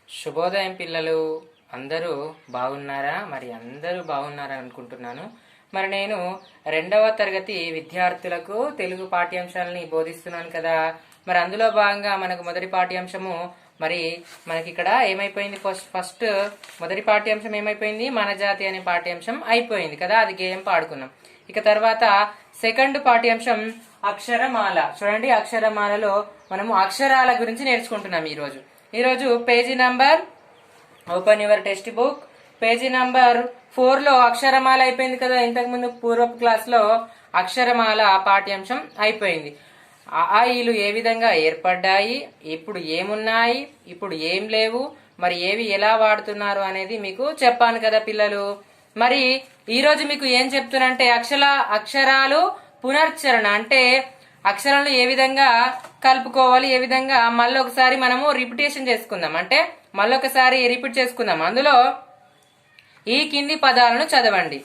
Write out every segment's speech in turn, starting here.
శుభోదయం పిల్లలు, అందరూ బాగున్నారా? మరి అందరూ బాగున్నారని అనుకుంటున్నాను. మరి నేను 2వ తరగతి విద్యార్థులకు తెలుగు పాఠ్యాంశాలని బోధిస్తున్నాను కదా. మరి అందులో భాగంగా మనకు మొదటి పాఠ్యాంశము మరి మనకి ఇక్కడ ఏమైపోయింది, ఫస్ట్ మొదటి పాఠ్యాంశం ఏమైపోయింది, మన జాతి అనే పాఠ్యాంశం అయిపోయింది కదా. అది గేయం పాడుకున్నాం. ఇక తర్వాత సెకండ్ పాఠ్యాంశం అక్షరమాల. చూడండి, అక్షరమాలలో మనము అక్షరాల గురించి నేర్చుకుంటున్నాం ఈరోజు page number, open your text book, page number 4 లో అక్షరమాల అయిపోయింది కదా. ఇంతకు ముందు పూర్వపు క్లాస్ లో అక్షరమాల పాఠ్యాంశం అయిపోయింది. ఆయిలు ఏ విధంగా ఏర్పడ్డాయి, ఇప్పుడు ఏమున్నాయి, ఇప్పుడు ఏం లేవు, మరి ఏవి ఎలా వాడుతున్నారు అనేది మీకు చెప్పాను కదా పిల్లలు. మరి ఈరోజు మీకు ఏం చెప్తున్నంటే అక్షరాలు పునర్చరణ అంటే అక్షరాలను ఏ విధంగా కలుపుకోవాలి, ఏ విధంగా మళ్ళీ ఒకసారి మనము రిపిటేషన్ చేసుకుందాం, అంటే మళ్ళొకసారి రిపీట్ చేసుకుందాం. అందులో ఈ కింది పదాలను చదవండి,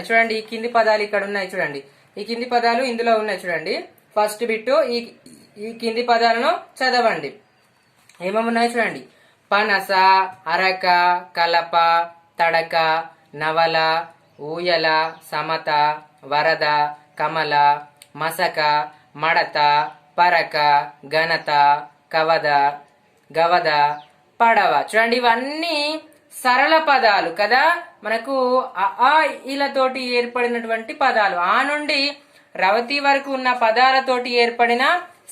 చూడండి. ఈ కింది పదాలు ఇక్కడ ఉన్నాయి చూడండి, ఈ కింది పదాలు ఇందులో ఉన్నాయి చూడండి. ఫస్ట్ బిట్టు ఈ కింది పదాలను చదవండి. ఏమేమున్నాయి చూడండి. పనస, అరక, కలప, తడక, నవల, ఊయల, సమత, వరద, కమల, మసక, మడత, పరక, ఘనత, కవద, గవద, పడవ. చూడండి, ఇవన్నీ సరళ పదాలు కదా. మనకు ఆ ఇలతోటి ఏర్పడినటువంటి పదాలు, ఆ నుండి రవతి వరకు ఉన్న పదాలతోటి ఏర్పడిన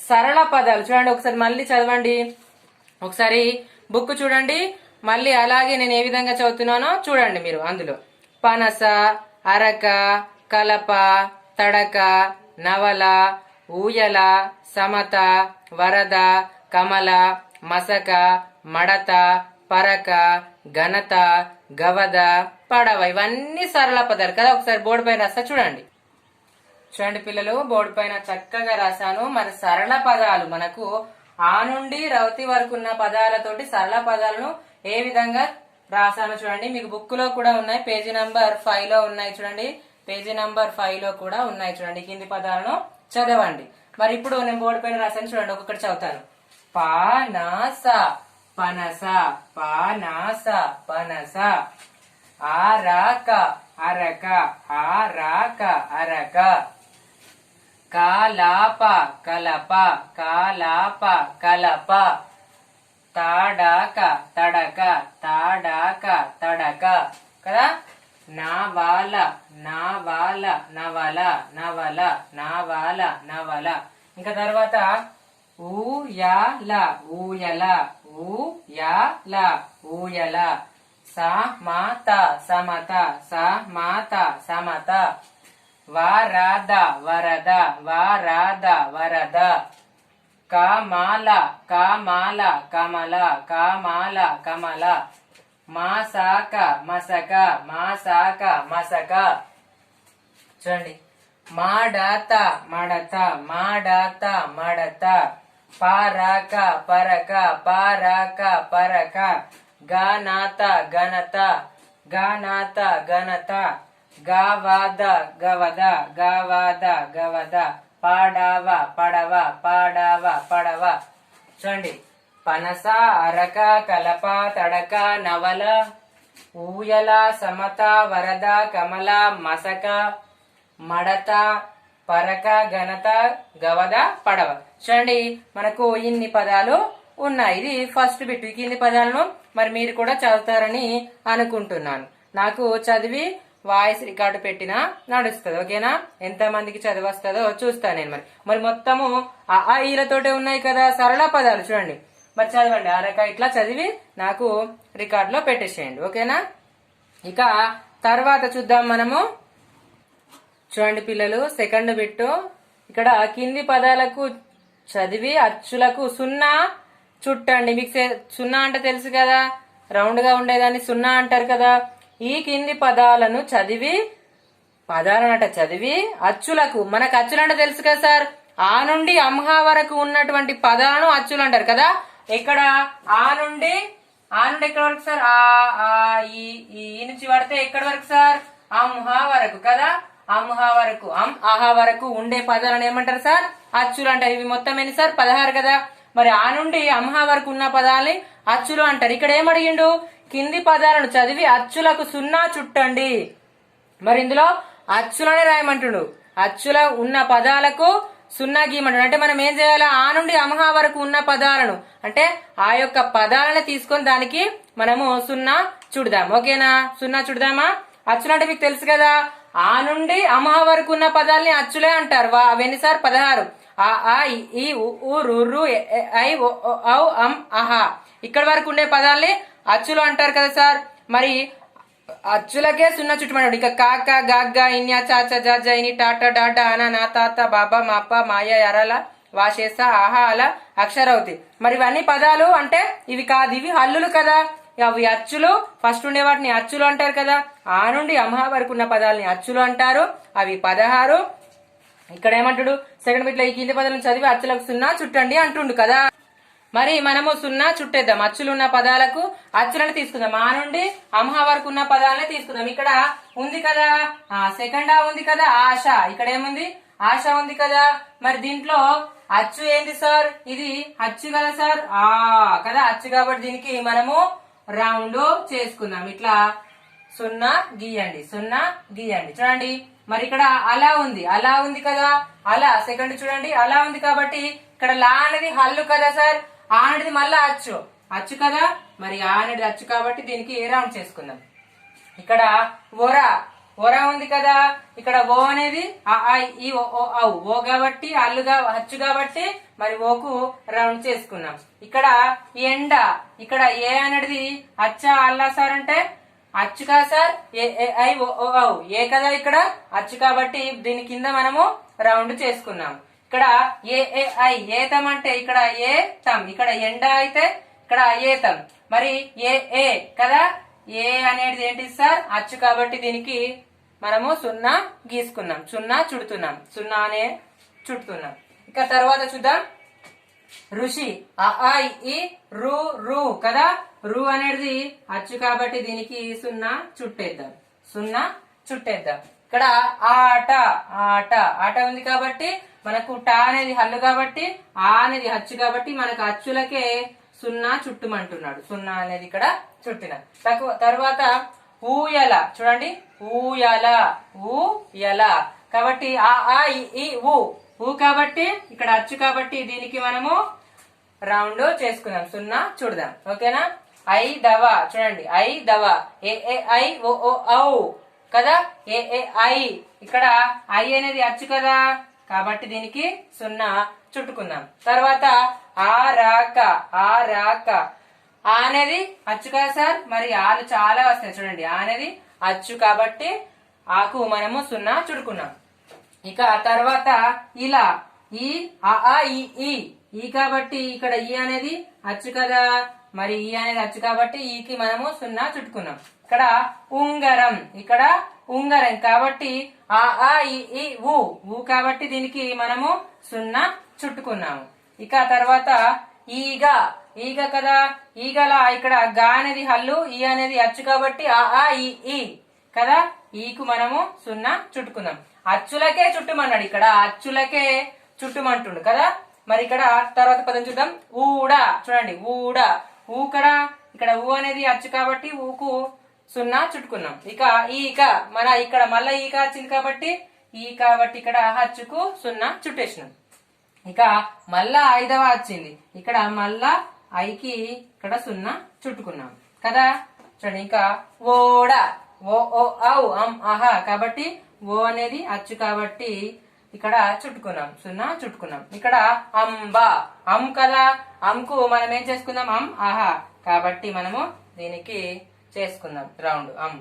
సరళ పదాలు. చూడండి, ఒకసారి మళ్ళీ చదవండి, ఒకసారి బుక్ చూడండి, మళ్ళీ అలాగే నేను ఏ విధంగా చదువుతున్నానో చూడండి మీరు. అందులో పనస, అరక, కలప, తడక, నవల, ఊయల, సమత, వరద, కమల, మసక, మడత, పరక, ఘనత, గవద, పడవ. ఇవన్నీ సరళ పదాలు కదా. ఒకసారి బోర్డు పైన రాస్తా చూడండి పిల్లలు, బోర్డు పైన చక్కగా రాశాను. మరి సరళ పదాలు మనకు ఆ నుండి రవతి వరకు ఉన్న పదాలతోటి సరళ పదాలను ఏ విధంగా రాశాను చూడండి. మీకు బుక్ లో కూడా ఉన్నాయి, పేజీ నంబర్ 5 లో ఉన్నాయి చూడండి, పేజీ నంబర్ 5 లో కూడా ఉన్నాయి చూడండి. కింది పదాలను చదవండి. మరి ఇప్పుడు నేను బోర్డు పైన రాశాను చూడండి, ఒక్కొక్కటి చదువుతాను. పనస, పనస, పనస, పనస. అరక, అరక, అరక, అరక. కలప, కలప, కలప, కలప. తడక, తడక, తడక, తడక కదా. నవల, నవల, నవల, నవల, నవల, నవల. ఇంకా తర్వాత ఊయల, ఊయల, ఊయల, ఊయల. సమత, సమత, సమత, సమత. వరద, వరద, వరద, వరద. కమల, కమల, కమల, కమల, కమల. మసక, మసక, మసక, మసక. చూడండి, మడత, మడత, మడత, మడత. పరక, పరక, పరక, పరక. ఘనత, ఘనత, ఘనత, ఘనత. గవద, గవద, గవద, గవద. పడవ, పడవ, పడవ, పడవ. చూడండి, పనస, అరక, కలప, తడక, నవల, ఊయల, సమత, వరద, కమల, మసక, మడత, పరక, ఘనత, గవద, పడవ. చూడండి, మనకు ఇన్ని పదాలు ఉన్నాయి. ఇది ఫస్ట్ బిట్. కింది పదాలను మరి మీరు కూడా చదువుతారని అనుకుంటున్నాను. నాకు చదివి వాయిస్ రికార్డు పెట్టినా నడుస్తుంది, ఓకేనా? ఎంత మందికి చదివి వస్తుందో చూస్తాను నేను. మరి మొత్తము ఆ ఈలతోటే ఉన్నాయి కదా సరళ పదాలు. చూడండి, మరి చదవండి. అరక ఇట్లా చదివి నాకు రికార్డులో పెట్టేసేయండి, ఓకేనా? ఇక తర్వాత చూద్దాం మనము. చూడండి పిల్లలు, సెకండ్ బిట్టు. ఇక్కడ కింది పదాలకు చదివి అచ్చులకు 0 చుట్టండి. మీకు 0 అంటే తెలుసు కదా, రౌండ్ గా ఉండేదాన్ని 0 అంటారు కదా. ఈ కింది పదాలను చదివి, పదాలనట చదివి అచ్చులకు, మనకు అచ్చులు అంటే తెలుసు కదా సార్, ఆ నుండి అంహ వరకు ఉన్నటువంటి పదాలను అచ్చులు అంటారు కదా. ఇక్కడ ఆ నుండి ఎక్కడ వరకు సార్, ఈ నుంచి పడితే ఎక్కడి వరకు సార్, అంహ వరకు కదా. అంహ వరకు, ఆహా వరకు ఉండే పదాలను ఏమంటారు సార్, అచ్చులు అంటారు. ఇవి మొత్తం ఎన్ని సార్, 16 కదా. మరి ఆ నుండి అంహ వరకు ఉన్న పదాలని అచ్చులు అంటారు. ఇక్కడ ఏమడిగిండు, కింది పదాలను చదివి అచ్చులకు సున్నా చుట్టండి. మరి ఇందులో అచ్చులనే రాయమంటుండు. అచ్చుల ఉన్న పదాలకు సున్నా గీయమంటాడు. అంటే మనం ఏం చేయాలి, ఆ నుండి అంహ వరకు ఉన్న పదాలను అంటే ఆ యొక్క పదాలను తీసుకొని దానికి మనము సున్నా చుడదాం. ఓకేనా, సున్నా చుడదామా? అచ్చులు అంటే మీకు తెలుసు కదా, ఆ నుండి అంహ వరకు ఉన్న పదాలని అచ్చులే అంటారు. అవన్నీ సార్ 16. ఆ ఈ ఉ రు రు ఐ ఔ అం అహ ఇక్కడ వరకు ఉండే పదాల్ని అచ్చులు అంటారు కదా సార్. మరి అచ్చులకే సున్నా చుట్టమన్నాడు. ఇక కాక గాగ్గ ఇన్యా చాచ జాజ ఇని టాటా డాటా అనా నా తాత బాబా మాప మాయ ఎరల వాషేస ఆహా అలా అక్షరవతి. మరి ఇవన్నీ పదాలు అంటే ఇవి కాదు, ఇవి హల్లులు కదా. అవి అచ్చులు, ఫస్ట్ ఉండే వాటిని అచ్చులు అంటారు కదా. ఆ నుండి అంహ వరకు ఉన్న పదాలని అచ్చులు అంటారు. అవి 16. ఇక్కడ ఏమంటాడు, సెకండ్ బిట్ లో ఈ కింది పదాలను చదివి అచ్చులకు సున్నా చుట్టండి అంటుండు కదా. మరి మనము సున్నా చుట్టేద్దాం. అచ్చులున్న పదాలకు అచ్చులను తీసుకుందాం. ఆ నుండి అంహ వరకు ఉన్న పదాలనే తీసుకుందాం. ఇక్కడ ఉంది కదా సెకండ్ ఉంది కదా ఆశ. ఇక్కడ ఏముంది, ఆశ ఉంది కదా. మరి దీంట్లో అచ్చు ఏంది సార్, ఇది అచ్చు కదా సార్, కదా అచ్చు. కాబట్టి దీనికి మనము రౌండ్ చేసుకుందాం. ఇట్లా సున్నా గీయండి, సున్నా గీయండి. చూడండి మరి ఇక్కడ అలా ఉంది, అలా ఉంది కదా. అలా సెకండ్ చూడండి, అలా ఉంది కాబట్టి ఇక్కడ లా అనేది హల్లు కదా సార్. ఆ అనేది మళ్ళా అచ్చు, అచ్చు కదా. మరి ఆ అనేది అచ్చు కాబట్టి దీనికి రౌండ్ చేసుకుందాం. ఇక్కడ ఒర, ఒర ఉంది కదా. ఇక్కడ ఓ అనేది ఈ ఓ కాబట్టి అల్లుగా అచ్చు కాబట్టి మరి ఓకు రౌండ్ చేసుకున్నాం. ఇక్కడ ఎండ, ఇక్కడ ఏ అనేది అచ్చా అల్లా సార్ అంటే అచ్చు కదా సార్. ఐ ఓ ఏ కదా ఇక్కడ అచ్చు కాబట్టి దీని కింద మనము రౌండ్ చేసుకున్నాం. ఇక్కడ ఐ ఏతం అంటే ఇక్కడ ఏ తం, ఇక్కడ ఎండ అయితే ఇక్కడ ఏతం. మరి ఏ కదా, ఏ అనేది ఏంటి సార్ అచ్చు కాబట్టి దీనికి మనము సున్నా గీసుకున్నాం, సున్నా చుడుతున్నాం, సున్నా అనే చుడుతున్నాం. ఇక తర్వాత చూద్దాం ఋషి. ఈ రు రు కదా. రు అనేది అచ్చు కాబట్టి దీనికి సున్నా చుట్టేద్దాం, సున్నా చుట్టేద్దాం. ఇక్కడ ఆట, ఆట, ఆట ఉంది కాబట్టి మనకు టా అనేది హల్లు కాబట్టి ఆ అనేది అచ్చు కాబట్టి మనకు అచ్చులకే సున్నా చుట్టుమంటున్నాడు. సున్నా అనేది ఇక్కడ చుట్టిన తర్వాత ఊయల. చూడండి ఊయల, ఊయల కాబట్టి ఈ ఊ కాబట్టి ఇక్కడ అచ్చు కాబట్టి దీనికి మనము రౌండ్ చేసుకుందాం, సున్నా చూడదాం. ఓకేనా. ఐ దవ, చూడండి ఐ దవ, ఐ ఓ ఔ కదా. ఐ ఇక్కడ ఐ అనేది అచ్చు కదా కాబట్టి దీనికి సున్నా చుట్టుకుందాం. తర్వాత ఆ రాక, ఆ రాక, ఆ అనేది అచ్చు కదా సార్. మరి ఆలు చాలా వస్తాయి చూడండి, ఆ అనేది అచ్చు కాబట్టి ఆకు మనము సున్నా చుడుకున్నాం. ఇక తర్వాత ఇలా ఈ ఈ కాబట్టి ఇక్కడ ఈ అనేది అచ్చు కదా. మరి ఈ అనేది అచ్చు కాబట్టి ఈకి మనము సున్నా చుట్టుకున్నాం. ఇక్కడ ఉంగరం, ఇక్కడ ఉంగరం కాబట్టి ఈ ఊ కాబట్టి దీనికి మనము సున్నా చుట్టుకున్నాము. ఇక తర్వాత ఈగ, ఈగ కదా. ఈగలా ఇక్కడ గా అనేది హల్లు, ఈ అనేది అచ్చు కాబట్టి ఈ కదా. ఈకు మనము సున్నా చుట్టుకుందాం. అచ్చులకే చుట్టుమన్నాడు, ఇక్కడ అచ్చులకే చుట్టుమంటుండు కదా. మరి ఇక్కడ తర్వాత పదం చూద్దాం ఊడ. చూడండి ఊడ, ఊకడ ఇక్కడ ఊ అనేది అచ్చు కాబట్టి ఊకు సున్నా చుట్టుకున్నాం. ఇక ఈక, మన ఇక్కడ మళ్ళా ఈక వచ్చింది కాబట్టి ఈ కాబట్టి ఇక్కడ అచ్చుకు సున్నా చుట్టేసినాం. ఇక మళ్ళా 5వ వచ్చింది, ఇక్కడ మళ్ళా ఐకి ఇక్కడ సున్నా చుట్టుకున్నాం కదా. చూడండి ఇంకా ఓడ, ఓ ఔ అం అహ కాబట్టి ఓ అనేది అచ్చు కాబట్టి ఇక్కడ చుట్టుకున్నాం, సున్నా చుట్టుకున్నాం. ఇక్కడ అంబ, అం కదా. అంకు మనం ఏం చేసుకుందాం, అం ఆహా కాబట్టి మనము దీనికి చేసుకుందాం రౌండ్ అం.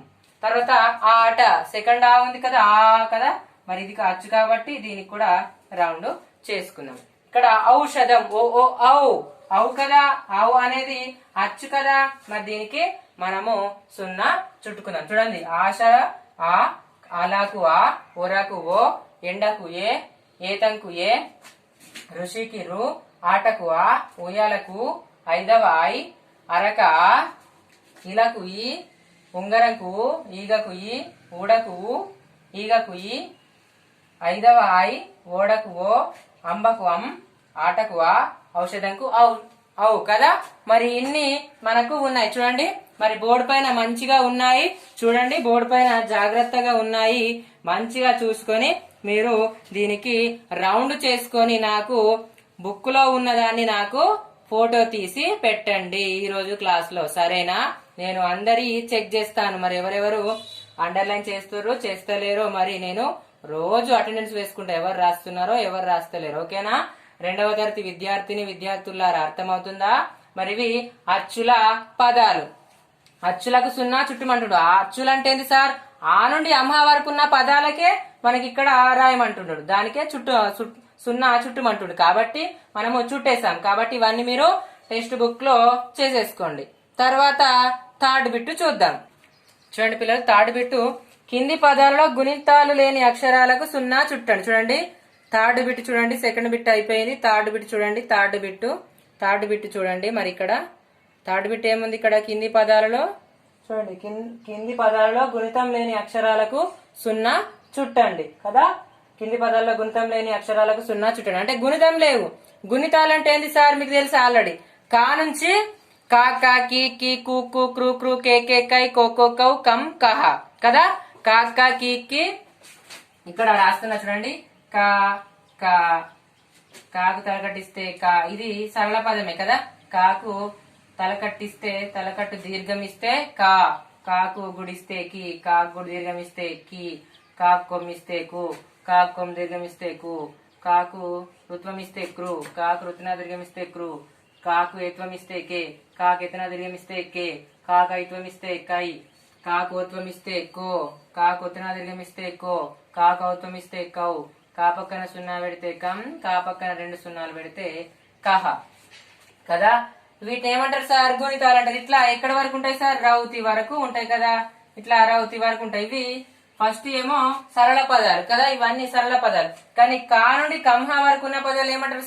తర్వాత ఆట, సెకండ్ ఉంది కదా ఆ కదా. మరి ఇది అచ్చు కాబట్టి దీనికి కూడా రౌండ్ చేసుకుందాం. ఇక్కడ ఔషధం, ఓ ఔ కదా. ఔ అనేది అచ్చు కదా. మరి దీనికి మనము సున్నా చుట్టుకుందాం. చూడండి ఆశ ఆ, అలాకు ఆ, ఓరాకు ఓ, ఎండకు ఏ, ఏతంకు ఏ, ఋషికి రు, ఆటకు ఆ, ఉయ్యాలకు 5వ ఐ, అరక ఆ, ఇలకు ఈ, ఉంగరంకు ఈగకు ఈ, ఊడకు ఈగకు ఈ, 5వ ఐ, ఓడకు ఓ, అంబకు అం, ఆటకు ఆ, ఔషధంకు అవు కదా. మరి ఇన్ని మనకు ఉన్నాయి చూడండి. మరి బోర్డు పైన మంచిగా ఉన్నాయి చూడండి, బోర్డు పైన జాగ్రత్తగా ఉన్నాయి. మంచిగా చూసుకొని మీరు దీనికి రౌండ్ చేసుకొని నాకు బుక్ లో ఉన్నదాన్ని నాకు ఫోటో తీసి పెట్టండి ఈ రోజు క్లాస్ లో, సరేనా? నేను అందరి చెక్ చేస్తాను. మరి ఎవరెవరు అండర్లైన్ చేస్తలేరో మరి నేను రోజు అటెండెన్స్ వేసుకుంటా, ఎవరు రాస్తున్నారో ఎవరు రాస్తలేరు, ఓకేనా? 2వ తరగతి విద్యార్థులారా అర్థమవుతుందా? మరి ఇవి అచ్చుల పదాలు. అచ్చులకు సున్నా చుట్టమంటుడు. ఆ అచ్చులు అంటే ఏంది సార్? ఆ నుండి అమ్మ వరకు ఉన్న పదాలకే మనకి ఇక్కడ రాయమంటున్నాడు, దానికే సున్నా చుట్టమంటుడు. కాబట్టి మనము చుట్టేసాం. కాబట్టి ఇవన్నీ మీరు టెక్స్ట్ బుక్ లో చేసేసుకోండి. తర్వాత థర్డ్ బిట్టు చూద్దాం. చూడండి పిల్లలు, థర్డ్ బిట్టు కింది పదాలలో గుణింతాలు లేని అక్షరాలకు సున్నా చుట్టండి. చూడండి థర్డ్ బిట్ చూడండి, సెకండ్ బిట్ అయిపోయింది. థర్డ్ బిట్ చూడండి, థర్డ్ బిట్ చూడండి. మరి ఇక్కడ థర్డ్ బిట్ ఏముంది? ఇక్కడ కింది పదాలలో చూడండి, కింది పదాలలో గుణితం లేని అక్షరాలకు సున్నా చుట్టండి కదా. కింది పదాల్లో గుణితం లేని అక్షరాలకు సున్నా చుట్టండి అంటే గుణితం లేవు. గుణితాలు అంటే ఏంది సార్? మీకు తెలుసు ఆల్రెడీ. కా నుంచి కా కా కి కి కు కు క్రు క్రు కే కే కై కో కో కౌ కం కహ కదా. కా కా కి కి ఇక్కడ రాస్తున్నా చూడండి. కా కా కాకు తలకట్టిస్తే కా, ఇది సరళ పదమే కదా. కాకు తలకట్టిస్తే తలకట్టు దీర్ఘం ఇస్తే కా, కాకు గుడిస్తే కి, కాకు గుడి దీర్ఘం ఇస్తే కి, కాకు కొమ్మిస్తే కు, కాకు కొమ్మ దీర్ఘం ఇస్తే కు, కాకు రుత్వం ఇస్తే క్రు, కాకు రుత్న దీర్ఘం ఇస్తే క్రు, కాకు ఏత్వం ఇస్తే కే, కాకు ఎత్న దీర్ఘం ఇస్తే కే, కాకు ఐత్వం ఇస్తే కై, కాకు ఓత్వం ఇస్తే కో, కాకు ఉత్న దీర్ఘం ఇస్తే కో, కాకు ఔత్వం ఇస్తే కౌ, కా పక్కన సున్నా పెడితే కం, కా పక్కన 2 సున్నాలు పెడితే కహ కదా. వీటిని ఏమంటారు సార్? గుణితాలు అంటారు. ఇట్లా ఎక్కడి వరకు ఉంటాయి సార్? రౌతి వరకు ఉంటాయి కదా. ఇట్లా రౌతి వరకు ఉంటాయి. ఇవి ఫస్ట్ ఏమో సరళ పదాలు కదా, ఇవన్నీ సరళ పదాలు. కానీ కా నుండి కంహ వరకు ఉన్న పదాలు ఏమంటారు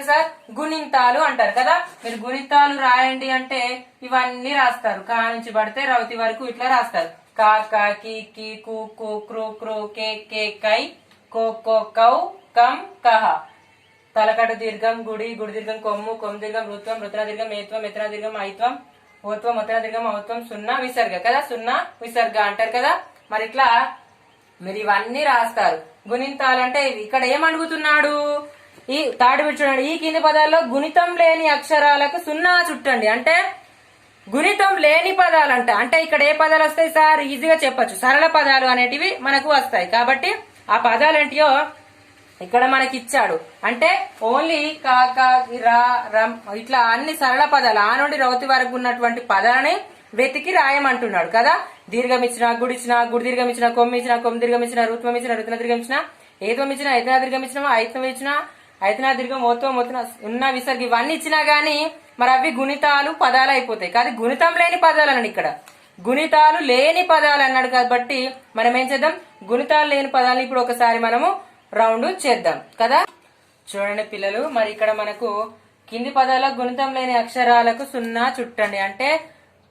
సార్? గుణింతాలు అంటారు కదా. మీరు గుణితాలు రాయండి అంటే ఇవన్నీ రాస్తారు. కా నుంచి పడితే రౌతి వరకు ఇట్లా రాస్తారు. కా కా కి కి కు కు క్రు క్రు కే కే కై కో కో కౌ కం కహ. తలకటు దీర్ఘం గుడి, గుడి దీర్ఘం కొమ్ము, కొమ్ము దీర్ఘం రుత్వం, రుత్న దీర్ఘం ఏత్వం, ఎత్న దీర్ఘం ఐత్వం, ఓత్వం, ఒత్న దీర్ఘం ఔత్వం, సున్నా విసర్గ కదా. సున్నా విసర్గ అంటారు కదా. మరి ఇట్లా మీరు ఇవన్నీ రాస్తారు. గుణింతాలంటే ఇక్కడ ఏమడుగుతున్నాడు? ఈ థర్డ్ బిట్ చూడండి. ఈ కింది పదాల్లో గుణితం లేని అక్షరాలకు సున్నా చుట్టండి అంటే గుణితం లేని పదాలు అంటే ఇక్కడ ఏ పదాలు వస్తాయి సార్? ఈజీగా చెప్పొచ్చు. సరళ పదాలు అనేటివి మనకు వస్తాయి. కాబట్టి ఆ పదాలు ఏంటియో ఇక్కడ మనకి ఇచ్చాడు. అంటే ఓన్లీ కా కా రా రమ్ ఇట్లా అన్ని సరళ పదాలు ఆ నుండి రౌతి వరకు ఉన్నటువంటి పదాలని వెతికి రాయమంటున్నాడు కదా. దీర్ఘం ఇచ్చిన, గుడి ఇచ్చిన, గుడి దీర్ఘం ఇచ్చిన, కొమ్మి ఇచ్చిన, కొమ్మి దీర్ఘం ఇచ్చిన, రుత్వం ఇచ్చిన, రుత్న దీర్ఘం ఇచ్చిన, ఏత్వం ఇచ్చిన, ఏతనా దీర్ఘం ఇచ్చిన, ఐత్వం ఇచ్చిన, ఐతనా దీర్ఘం, ఓత్వం, ఓత్న, ఉన్న విసర్గ ఇవన్నీ ఇచ్చినా గానీ మరి అవి గుణితాలు పదాలు అయిపోతాయి. కాదు గుణితం లేని పదాలు అన్నాడు. ఇక్కడ గుణితాలు లేని పదాలు అన్నాడు కాబట్టి మనం ఏం చేద్దాం? గుణితాలు లేని పదాలను ఇప్పుడు ఒకసారి మనము రౌండ్ చేద్దాం కదా. చూడండి పిల్లలు, మరి ఇక్కడ మనకు కింది పదాల గుణితం లేని అక్షరాలకు సున్నా చుట్టండి అంటే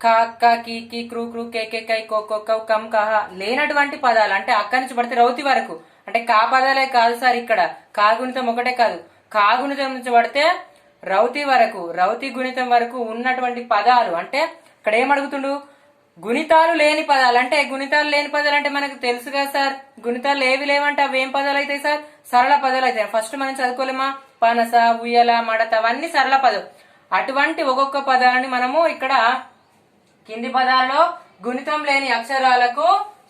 కా కా కి కి క్రు క్రు కే కే కై కో కో కౌ కం కహ లేనటువంటి పదాలు అంటే అక్కడి నుంచి పడితే రౌతి వరకు అంటే కా పదాలే కాదు సార్. ఇక్కడ కా గుణితం ఒకటే కాదు, కా గుణితం నుంచి పడితే రౌతి వరకు, రౌతి గుణితం వరకు ఉన్నటువంటి పదాలు అంటే ఇక్కడ ఏమడుగుతుండు? గుణితాలు లేని పదాలు అంటే గుణితాలు లేని పదాలు అంటే మనకు తెలుసు కదా సార్. గుణితాలు ఏవి లేవంటే అవి ఏం పదాలు అవుతాయి సార్? సరళ పదాలు అవుతాయి. ఫస్ట్ మనం చదువుకోలేమా? పనస, ఉయ్యల, మడత అవన్నీ సరళ పదం. అటువంటి ఒక్కొక్క పదాలని మనము ఇక్కడ కింది పదాల్లో గుణితం లేని అక్షరాలకు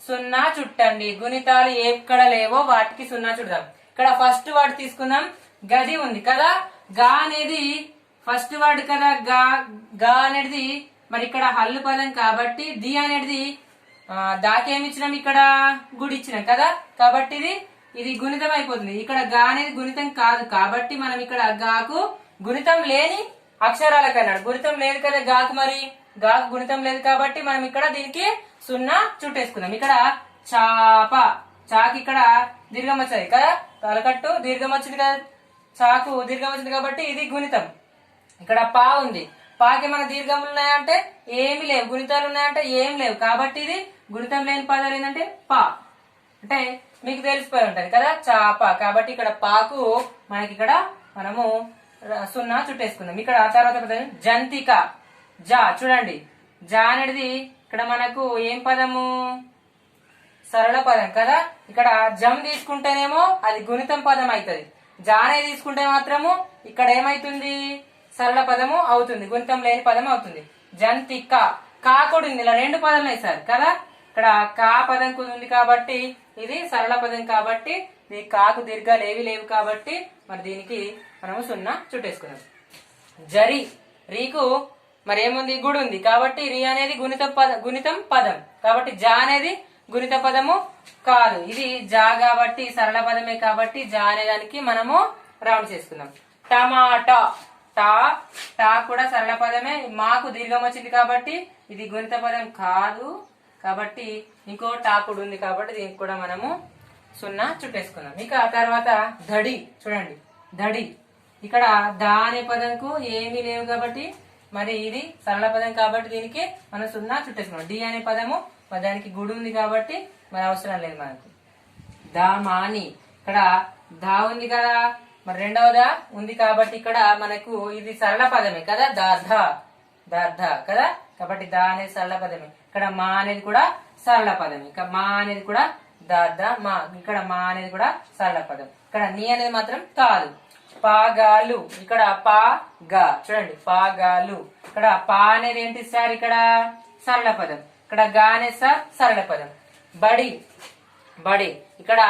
సున్నా చుట్టండి. గుణితాలు ఎక్కడ లేవో వాటికి సున్నా చుడదాం. ఇక్కడ ఫస్ట్ వర్డ్ తీసుకుందాం. గది ఉంది కదా. గా అనేది ఫస్ట్ వర్డ్ కదా. గా అనేది మరి ఇక్కడ హల్లు పదం కాబట్టి ది అనేది దాకేమి ఇచ్చినాం? ఇక్కడ గుడి ఇచ్చినాం కదా. కాబట్టి ఇది గుణితం అయిపోతుంది. ఇక్కడ గా అనేది గుణితం కాదు కాబట్టి మనం ఇక్కడ గాకు గుణితం లేని అక్షరాలకు అన్నాడు. గుణితం లేదు కదా గాకు, మరి గాకు గుణితం లేదు కాబట్టి మనం ఇక్కడ దీనికి సున్నా చుట్టేసుకుందాం. ఇక్కడ చాప, చాకి ఇక్కడ దీర్ఘం వచ్చాయి కదా. తలకట్టు దీర్ఘం వచ్చింది కదా, చాకు దీర్ఘం వచ్చింది కాబట్టి ఇది గుణితం. ఇక్కడ పా ఉంది, పాకి మన దీర్ఘములు ఉన్నాయంటే ఏమి లేవు, గుణితాలు ఉన్నాయంటే ఏం లేవు. కాబట్టి ఇది గుణితం లేని పదాలు ఏంటంటే పా అంటే మీకు తెలిసిపోయి ఉంటది కదా, చాప. కాబట్టి ఇక్కడ పాకు మనకి ఇక్కడ మనము సున్నా చుట్టేసుకుందాం. ఇక్కడ ఆ తర్వాత పదం జంతిక, జా చూడండి, జా అనేది ఇక్కడ మనకు ఏం పదము, సరళ పదం కదా. ఇక్కడ జం తీసుకుంటేనేమో అది గుణితం పదం అవుతుంది, జానే తీసుకుంటే మాత్రము ఇక్కడ ఏమైతుంది, సరళ పదము అవుతుంది, గుణితం లేని పదం అవుతుంది. జంతిక, కా కూడా ఉంది, ఇలా రెండు పదాలు ఉన్నాయి సార్ కదా. ఇక్కడ కా పదం కూడా ఉంది కాబట్టి ఇది సరళ పదం కాబట్టి ఈ కాకు దీర్ఘాలు ఏవి లేవు కాబట్టి మరి దీనికి మనము సున్నా చుట్టేసుకున్నాం. జరి, రీకు మరి ఏముంది, గుడి ఉంది కాబట్టి రీ అనేది గుణితం పదం కాబట్టి జా అనేది గుణిత పదము కాదు, ఇది జా కాబట్టి సరళ పదమే కాబట్టి జా అనే దానికి మనము రౌండ్ చేసుకుందాం. టమాటా, టా టా కూడా సరళ పదమే, మాకు దీర్ఘం వచ్చింది కాబట్టి ఇది గుణిత పదం కాదు కాబట్టి ఇంకో టా కూడా ఉంది కాబట్టి దీనికి కూడా మనము సున్నా చుట్టేసుకుందాం. ఇక తర్వాత దడి, చూడండి దడి, ఇక్కడ దా అనే పదంకు ఏమీ లేవు కాబట్టి మరి ఇది సరళ పదం కాబట్టి దీనికి మనం సున్నా చుట్టేసుకున్నాం. డి అనే పదము మరి దానికి గుడి ఉంది కాబట్టి మరి అవసరం లేదు మనకు. దా మాని, ఇక్కడ దా ఉంది కదా మరి రెండవదా ఉంది కాబట్టి ఇక్కడ మనకు ఇది సరళ పదమే కదా, దార్ధ కదా కాబట్టి దా అనేది సరళ పదమే. ఇక్కడ మా అనేది కూడా సరళ పదమే, ఇక మా అనేది కూడా దార్ధ మా, ఇక్కడ మా అనేది కూడా సరళ పదం. ఇక్కడ నీ అనేది మాత్రం కాదు. పాగాలు, ఇక్కడ పా గా చూడండి పాగాలు, ఇక్కడ పా అనేది ఏంటి సార్, ఇక్కడ సరళ పదం, ఇక్కడ గా అనేది సార్ సరళ పదం. బడి, బడి, ఇక్కడ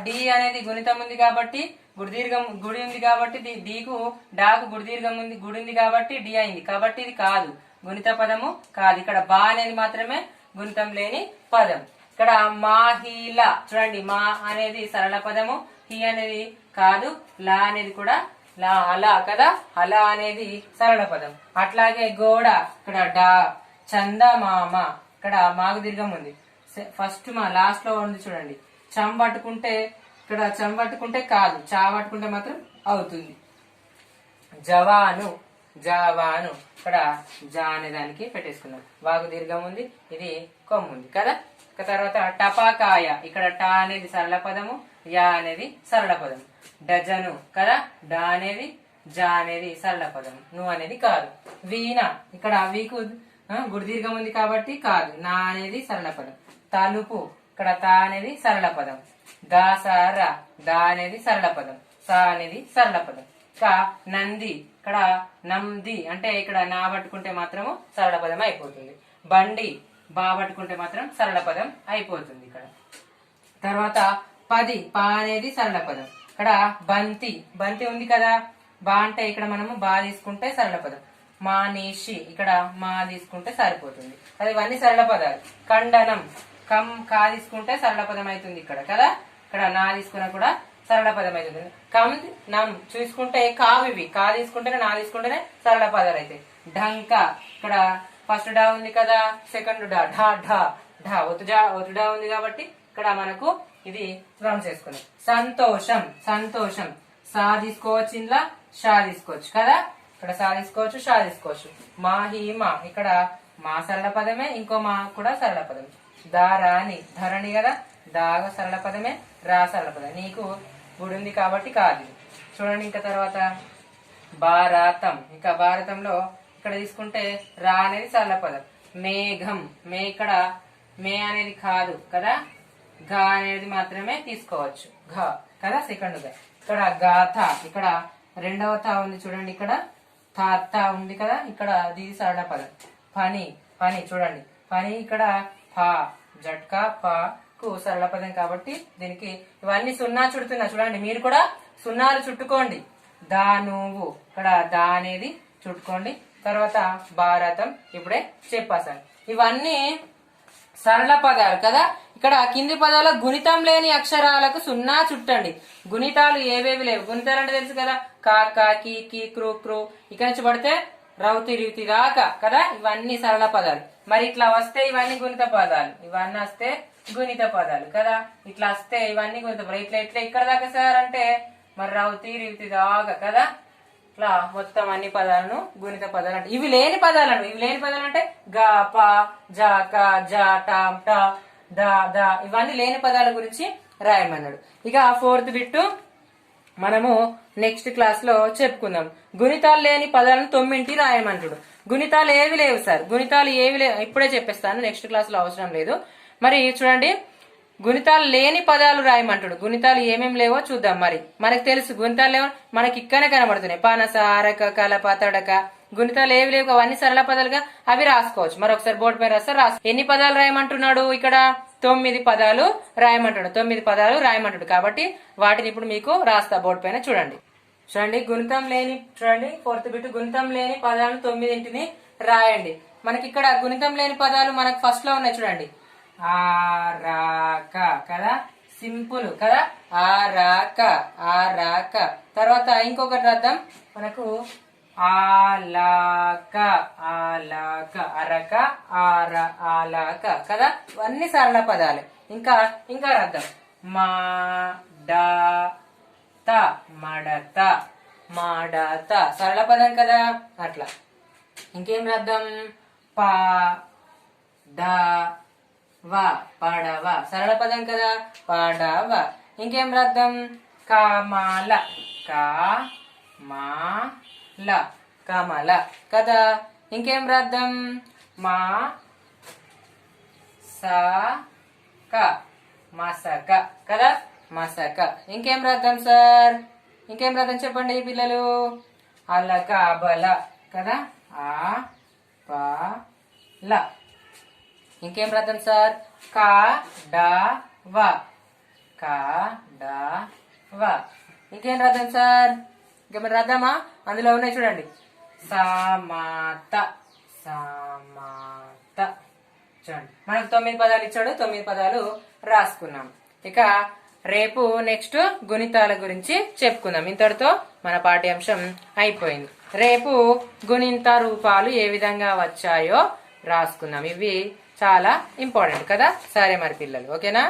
డి అనేది గుణితం ఉంది కాబట్టి గుడి ఉంది కాబట్టి డీకు డాకు గుడి ఉంది కాబట్టి డి అయింది కాబట్టి ఇది కాదు, గుణిత పదము కాదు. ఇక్కడ బా అనేది మాత్రమే గుణితం లేని పదం. ఇక్కడ మాహిల, చూడండి మా అనేది సరళ పదము, హి అనేది కాదు, లా అనేది కూడా లా అలా కదా, అలా అనేది సరళ పదం. అట్లాగే గోడ, ఇక్కడ డా. చందమామ, ఇక్కడ మాకు దీర్ఘం ఉంది, ఫస్ట్ మా లాస్ట్ లో ఉంది చూడండి. చం పట్టుకుంటే ఇక్కడ చం పట్టుకుంటే కాదు, చా పట్టుకుంటే మాత్రం అవుతుంది. జవాను, జవాను, ఇక్కడ జా అనే దానికి పెట్టేసుకున్నాం, వాగు దీర్ఘం ఉంది, ఇది కొమ్ము ఉంది కదా. తర్వాత టపాకాయ, ఇక్కడ టా అనేది సరళ పదము, యా అనేది సరళ పదం. డజను కదా, డా అనేది జా అనేది సరళ పదం, ను అనేది కాదు. వీణ, ఇక్కడ వీకు గుడి దీర్ఘం ఉంది కాబట్టి కాదు, నా అనేది సరళ పదం. తలుపు, ఇక్కడ తా అనేది సరళ పదం. దాసార, దా అనేది సరళ పదం, సా అనేది సరళ పదం. నంది, ఇక్కడ నంది అంటే ఇక్కడ నా పట్టుకుంటే మాత్రము సరళ పదం అయిపోతుంది. బండి, బా పట్టుకుంటే మాత్రం సరళ పదం అయిపోతుంది ఇక్కడ. తర్వాత పది, పా అనేది సరళ పదం. ఇక్కడ బంతి, బంతి ఉంది కదా, బా అంటే ఇక్కడ మనము బా తీసుకుంటే సరళ పదం. మానేషి, ఇక్కడ మా తీసుకుంటే సరిపోతుంది, అది ఇవన్నీ సరళ పదాలు. ఖండనం, కా తీసుకుంటే సరళ పదం అవుతుంది ఇక్కడ కదా, ఇక్కడ నా తీసుకున్నా కూడా సరళ పదం అవుతుంది. కం నం చూసుకుంటే కావివి, కా తీసుకుంటేనే నా తీసుకుంటేనే సరళ పదాలు అవుతాయి. ఢంక, ఇక్కడ ఫస్ట్ డా ఉంది కదా, సెకండ్ డా, ఢా ఢా ఢా ఒతుడా ఉంది కాబట్టి ఇక్కడ మనకు ఇది రౌండ్ చేసుకున్నాం. సంతోషం, సంతోషం, సా తీసుకోవచ్చు, ఇంట్లో షా తీసుకోవచ్చు కదా, ఇక్కడ సా తీసుకోవచ్చు, షా తీసుకోవచ్చు. మాహిమ, ఇక్కడ మా సరళ పదమే, ఇంకో మా కూడా సరళ పదమే. దారాని, ధరణి కదా, దాగ సరళ పదమే, రా సరళ పదం, నీకు గుడి ఉంది కాబట్టి కాదు. చూడండి ఇంకా తర్వాత భారతం, ఇంకా భారతంలో ఇక్కడ తీసుకుంటే రా అనేది సరళ పదం. మేఘం, ఇక్కడ మే అనేది కాదు కదా, ఘ అనేది మాత్రమే తీసుకోవచ్చు, ఘ కదా సెకండ్ గా. ఇక్కడ గాథ, ఇక్కడ రెండవ తా ఉంది చూడండి, ఇక్కడ తాత ఉంది కదా, ఇక్కడ ఇది సరళ పదం. పని, పని చూడండి, పని ఇక్కడ పా జట్కా పా కు సరళ పదం కాబట్టి దీనికి ఇవన్నీ సున్నా చుడుతున్నా చూడండి, మీరు కూడా సున్నాలు చుట్టుకోండి. దా నువ్వు, ఇక్కడ దా అనేది చుట్టుకోండి. తర్వాత భారతం ఇప్పుడే చెప్పాసాను, ఇవన్నీ సరళ పదాలు కదా. ఇక్కడ కింది పదాల గుణితం లేని అక్షరాలకు సున్నా చుట్టండి. గుణితాలు ఏవేవి లేవు, గుణితాలు అంటే తెలుసు కదా, కా కీ కీ క్రూ క్రూ, ఇక నుంచి పడితే రౌతి రివుతి దాకా కదా, ఇవన్నీ సరళ పదాలు. మరి ఇట్లా వస్తే ఇవన్నీ గుణిత పదాలు, ఇవన్నీ వస్తే గుణిత పదాలు కదా, ఇట్లా వస్తే ఇవన్నీ గుణిత పదాలు. ఇట్లా ఇట్లా ఇక్కడ దాకా సార్ అంటే మరి రౌతి రివుతి దాకా కదా, ఇట్లా మొత్తం అన్ని పదాలను గుణిత పదాలు అంటే. ఇవి లేని పదాలను, ఇవి లేని పదాలు అంటే గా పా జా కా జా టా టా దా దా, ఇవన్నీ లేని పదాల గురించి రాయమన్నాడు. ఇక ఫోర్త్ బిట్టు మనము నెక్స్ట్ క్లాస్ లో చెప్పుకుందాం. గుణితాలు లేని పదాలను 9 రాయమంటుడు. గుణితాలు ఏవి లేవు సార్, గుణితాలు ఏవి లేవు ఇప్పుడే చెప్పేస్తాను, నెక్స్ట్ క్లాస్ లో అవసరం లేదు. మరి చూడండి, గుణితాలు లేని పదాలు రాయమంటాడు. గుణితాలు ఏమేమి లేవో చూద్దాం. మరి మనకు తెలుసు గుణితాలు లేవో మనకి ఇక్కడనే కనబడుతున్నాయి. పనస, అరక, కలప, తడక. గుణితాలు ఏవి లేవు, అవన్నీ సరళ పదాలుగా అవి రాసుకోవచ్చు. మరి ఒకసారి బోర్డు పైన రాస్తారు. ఎన్ని పదాలు రాయమంటున్నాడు ఇక్కడ? 9 పదాలు రాయమంటాడు. 9 పదాలు రాయమంటాడు కాబట్టి వాటిని ఇప్పుడు మీకు రాస్తా బోర్డు పైన. చూడండి గుణితం లేని, చూడండి 4th బిట్, గుణితం లేని పదాలను 9 రాయండి. మనకి ఇక్కడ గుణితం లేని పదాలు మనకు ఫస్ట్ లో ఉన్నాయి చూడండి. ఆరాక కదా, సింపుల్ కదా, ఆరాక ఆరాక. తర్వాత ఇంకొకటి రాద్దాం మనకు, ఆలాక ఆలాక, అరక ఆలాక కదా, ఇవన్నీ సరళ పదాలే. ఇంకా రాద్దాం, మాడత మడత మాడత, సరళ పదం కదా అట్లా. ఇంకేం రాద్దాం, పడవ పడవ, సరళ పదం కదా, పడవ. ఇంకేం రాద్దాం, కమల కమల కమల కదా. ఇంకేం రాద్దాం, మసక మసక కదా, మసక. ఇంకేం రాద్దాం సార్, ఇంకేం రాద్దాం చెప్పండి పిల్లలు, అలక అబల కదా, ఆ పల. ఇంకేం రాద్దాం సార్, కాడవ కాడవ. ఇంకేం రాద్దాం సార్, ఇంకేమైనా రాద్దామా? అందులో ఉన్నాయి చూడండి, సమాత సమాత. చూడండి మనకు 9 పదాలు ఇచ్చాడు, 9 పదాలు రాసుకున్నాం. ఇక రేపు నెక్స్ట్ గుణితాల గురించి చెప్పుకుందాం. ఇంతటితో మన పాఠ్యాంశం అయిపోయింది. రేపు గుణింత రూపాలు ఏ విధంగా వచ్చాయో రాసుకుందాం. ఇవి చాలా ఇంపార్టెంట్ కదా. సరే మరి పిల్లలు, ఓకేనా?